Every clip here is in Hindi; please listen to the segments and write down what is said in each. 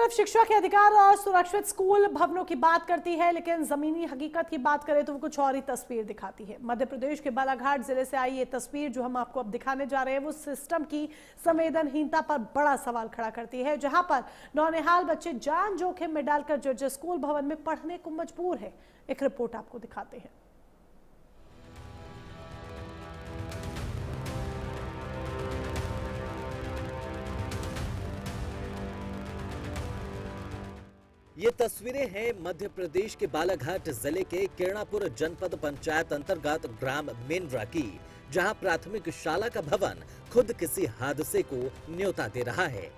तरफ शिक्षा के अधिकार और सुरक्षित स्कूल भवनों की बात करती है, लेकिन जमीनी हकीकत की बात करें तो वो कुछ और ही तस्वीर दिखाती है। मध्य प्रदेश के बालाघाट जिले से आई ये तस्वीर जो हम आपको अब दिखाने जा रहे हैं वो सिस्टम की संवेदनहीनता पर बड़ा सवाल खड़ा करती है, जहां पर नौनिहाल बच्चे जान जोखिम में डालकर जर्जर स्कूल भवन में पढ़ने को मजबूर है। एक रिपोर्ट आपको दिखाते हैं। ये तस्वीरें हैं मध्य प्रदेश के बालाघाट जिले के किरणापुर जनपद पंचायत अंतर्गत ग्राम मेंड्रा की, जहां प्राथमिक शाला का भवन खुद किसी हादसे को न्योता दे रहा है।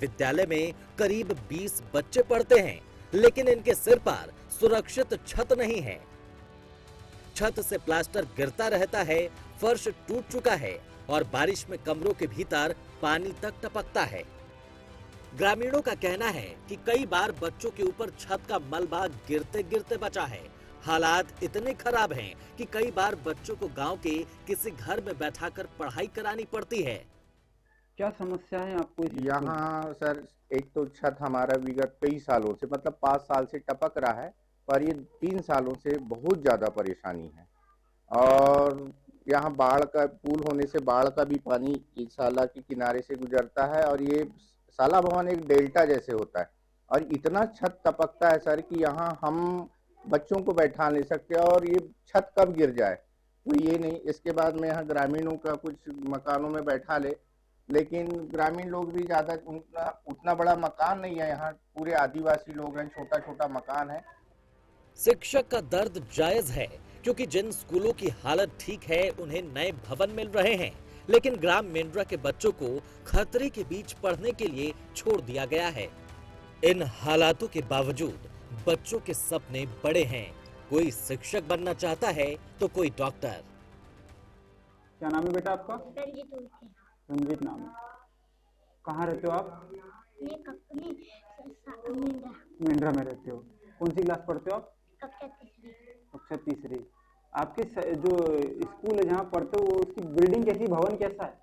विद्यालय में करीब 20 बच्चे पढ़ते हैं, लेकिन इनके सिर पर सुरक्षित छत नहीं है। छत से प्लास्टर गिरता रहता है, फर्श टूट चुका है और बारिश में कमरों के भीतर पानी तक टपकता है। ग्रामीणों का कहना है कि कई बार बच्चों के ऊपर छत का मलबा गिरते गिरते बचा है। हालात इतने खराब हैं कि कई बार बच्चों को गांव के किसी घर में बैठाकर पढ़ाई करानी पड़ती है। क्या समस्या है आपको यहाँ? सर, एक तो छत हमारा विगत कई सालों से, मतलब 5 साल से टपक रहा है, पर ये 3 सालों से बहुत ज्यादा परेशानी है। और यहाँ बाढ़ का पुल होने से बाढ़ का भी पानी इस शाला के किनारे से गुजरता है और ये शाला भवन एक डेल्टा जैसे होता है और इतना छत टपकता है सर कि यहाँ हम बच्चों को बैठा नहीं सकते और ये छत कब गिर जाए वो ये नहीं। इसके बाद में यहाँ ग्रामीणों का कुछ मकानों में बैठा ले, लेकिन ग्रामीण लोग भी ज्यादा उतना बड़ा मकान नहीं है। यहाँ पूरे आदिवासी लोग हैं, छोटा छोटा मकान है। शिक्षक का दर्द जायज है, क्योंकि जिन स्कूलों की हालत ठीक है उन्हें नए भवन मिल रहे हैं, लेकिन ग्राम मेंड्रा के बच्चों को खतरे के बीच पढ़ने के लिए छोड़ दिया गया है। इन हालातों के बावजूद बच्चों के सपने बड़े हैं। कोई शिक्षक बनना चाहता है तो कोई डॉक्टर। क्या नाम है बेटा आपका? रंजीत नाम है। कहाँ रहते हो आप? मेंड्रा में रहते हो। कौन सी क्लास पढ़ते हो आप? कक्षा तीसरी। आपके जो स्कूल है जहाँ पढ़ते हो उसकी बिल्डिंग कैसी, भवन कैसा है?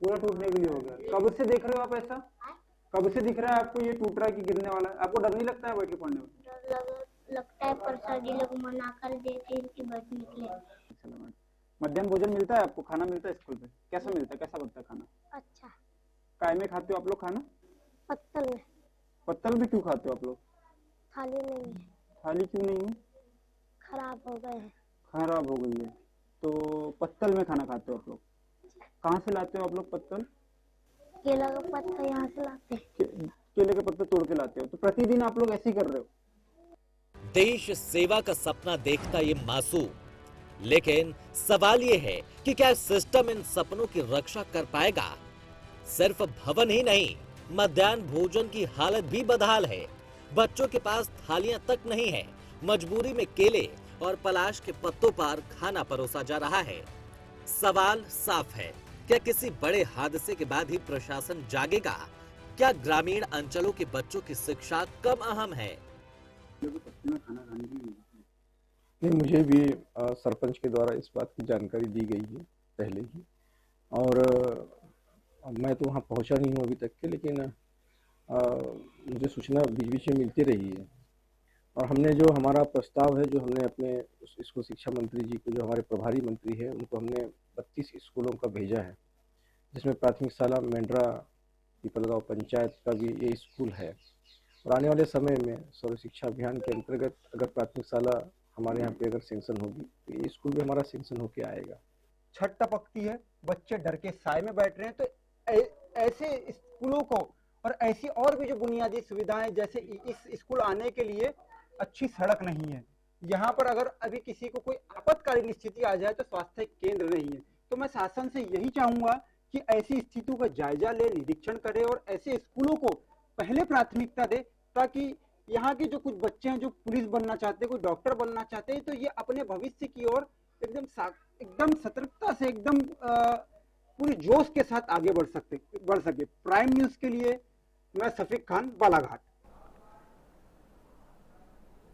पूरा टूटने के लिए हो गया। कब से देख रहे हो आप ऐसा? कब से दिख रहा है आपको ये टूट रहा है कि गिरने वाला है? आपको डर नहीं लगता है बैठ के पढ़ने में? लगता है, पर सर जी लोग मना कर देते हैं कि बैठ निकले। मध्याह्न भोजन मिलता है आपको? खाना मिलता है स्कूल पे? कैसा मिलता है, कैसा बनता है खाना? अच्छा। काय में खाते हो आप लोग खाना? पत्तल में। पत्तल भी क्यों खाते हो आप लोग? थाली नहीं है। थाली क्यों नहीं है? खराब हो गए हैं। खराब हो गई है तो पत्तल में खाना खाते हो आप लोग? कहाँ से लाते हो आप लोग पत्तल? केला का पत्ता यहाँ से लाते हैं। केले के पत्ते तोड़ के लाते हो। तो प्रतिदिन आप लोग ऐसे ही कर रहे हो? देश सेवा का सपना देखता ये मासूम, लेकिन सवाल ये है कि क्या सिस्टम इन सपनों की रक्षा कर पाएगा? सिर्फ भवन ही नहीं, मध्याह्न भोजन की हालत भी बदहाल है। बच्चों के पास थालियां तक नहीं है। मजबूरी में केले और पलाश के पत्तों पर खाना परोसा जा रहा है। सवाल साफ है, क्या किसी बड़े हादसे के बाद ही प्रशासन जागेगा? क्या ग्रामीण अंचलों के बच्चों की शिक्षा कम अहम है? नहीं, मुझे भी सरपंच के द्वारा इस बात की जानकारी दी गई है पहले ही, और मैं तो वहाँ पहुँचा नहीं हूँ अभी तक के, लेकिन मुझे सूचना बीच बीच में मिलती रही है। और हमने जो हमारा प्रस्ताव है, जो हमने अपने इसको शिक्षा मंत्री जी को, जो हमारे प्रभारी मंत्री है, उनको हमने 32 स्कूलों का भेजा है, जिसमें प्राथमिक शाला मेंड्रा पीपलगांव पंचायत का भी ये स्कूल है। और आने वाले समय में सर्व शिक्षा अभियान के अंतर्गत अगर प्राथमिक शाला हमारे यहाँ पे अगर सेंक्शन होगी तो ये स्कूल भी हमारा सेंक्शन होके आएगा। छत टपकती है, बच्चे डर के साए में बैठ रहे हैं, तो ऐसे स्कूलों को और ऐसी और भी जो बुनियादी सुविधाएं, जैसे इस स्कूल आने के लिए अच्छी सड़क नहीं है। यहाँ पर अगर अभी किसी को कोई आपातकालीन स्थिति आ जाए तो स्वास्थ्य केंद्र नहीं है। तो मैं शासन से यही चाहूंगा कि ऐसी स्थितियों का जायजा ले, निरीक्षण करे और ऐसे स्कूलों को पहले प्राथमिकता दे, ताकि यहाँ के जो कुछ बच्चे हैं जो पुलिस बनना चाहते हैं, कोई डॉक्टर बनना चाहते हैं, तो ये अपने भविष्य की ओर एकदम सतर्कता से, एकदम पूरे जोश के साथ आगे बढ़ सके। प्राइम न्यूज के लिए मैं सफीक खान, बालाघाट।